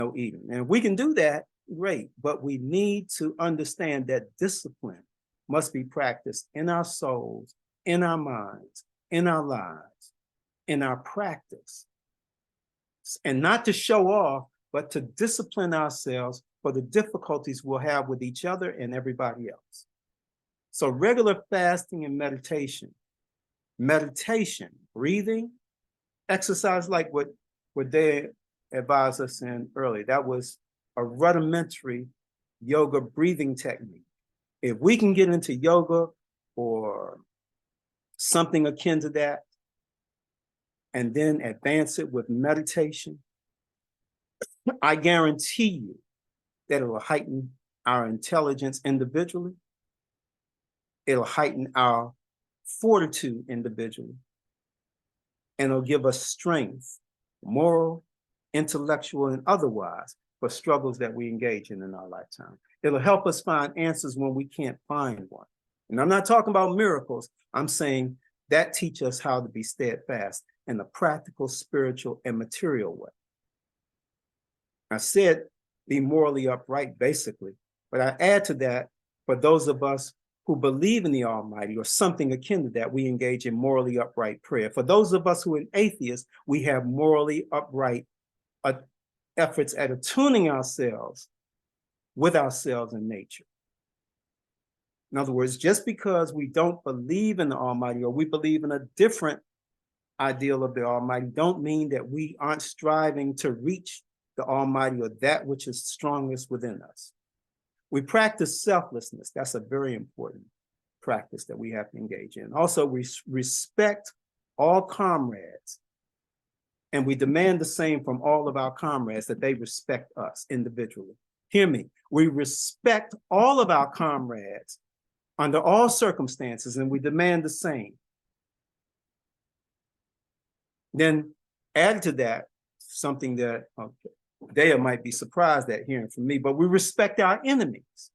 no eating. And if we can do that, great, but we need to understand that discipline must be practiced in our souls, in our minds, in our lives, in our practice. And not to show off, but to discipline ourselves for the difficulties we'll have with each other and everybody else. So regular fasting and meditation, breathing, exercise like what they advised us in earlier. That was a rudimentary yoga breathing technique. If we can get into yoga or something akin to that, and then advance it with meditation, I guarantee you that it will heighten our intelligence individually. It'll heighten our fortitude individually. And it'll give us strength, moral, intellectual, and otherwise, for struggles that we engage in our lifetime. It'll help us find answers when we can't find one. And I'm not talking about miracles. I'm saying that teach us how to be steadfast in a practical, spiritual, and material way. I said be morally upright, basically, but I add to that, for those of us who believe in the Almighty or something akin to that, we engage in morally upright prayer. For those of us who are atheists, we have morally upright efforts at attuning ourselves with ourselves and nature. In other words, just because we don't believe in the Almighty or we believe in a different ideal of the Almighty, don't mean that we aren't striving to reach the Almighty or that which is strongest within us. We practice selflessness. That's a very important practice that we have to engage in. Also, we respect all comrades, and we demand the same from all of our comrades, that they respect us individually. Hear me. We respect all of our comrades under all circumstances, and we demand the same. Then add to that something that Dea might be surprised at hearing from me, but we respect our enemies,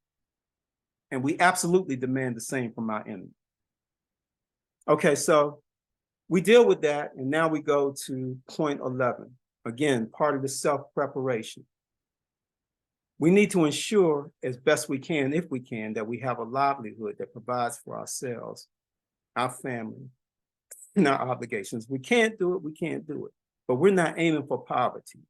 and we absolutely demand the same from our enemies. Okay, so we deal with that, and now we go to point 11. Again, part of the self-preparation. We need to ensure as best we can, if we can, that we have a livelihood that provides for ourselves, our family, and our obligations. We can't do it, we can't do it. But we're not aiming for poverty.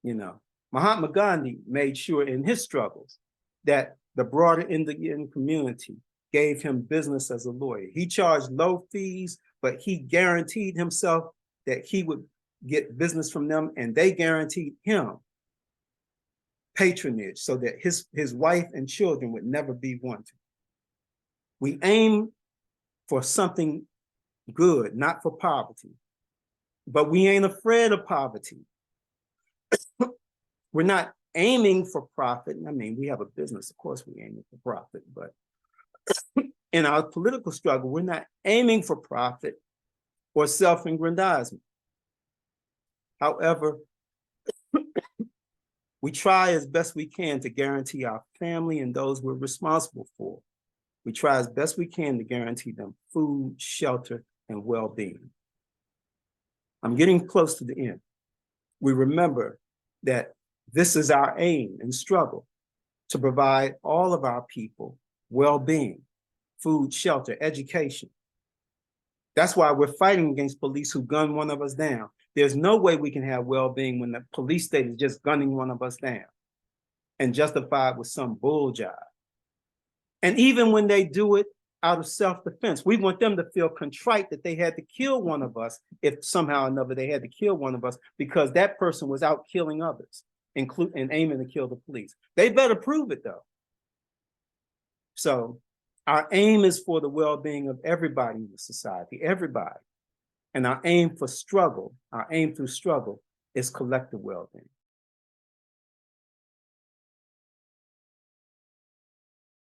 You know, Mahatma Gandhi made sure in his struggles that the broader Indian community gave him business as a lawyer. He charged low fees, but he guaranteed himself that he would get business from them, and they guaranteed him patronage so that his wife and children would never be wanted. We aim for something good, not for poverty, but we ain't afraid of poverty. We're not aiming for profit. I mean, we have a business, of course we aim for profit, but in our political struggle, we're not aiming for profit or self-aggrandizement. However, we try as best we can to guarantee our family and those we're responsible for. We try as best we can to guarantee them food, shelter, and well-being. I'm getting close to the end. We remember that this is our aim and struggle, to provide all of our people well-being, food, shelter, education. That's why we're fighting against police who gun one of us down. There's no way we can have well-being when the police state is just gunning one of us down and justified with some bull jive. And even when they do it out of self-defense, we want them to feel contrite that they had to kill one of us if somehow or another they had to kill one of us because that person was out killing others, and aiming to kill the police. They better prove it though. So our aim is for the well-being of everybody in the society, everybody. And our aim for struggle, our aim through struggle is collective well-being.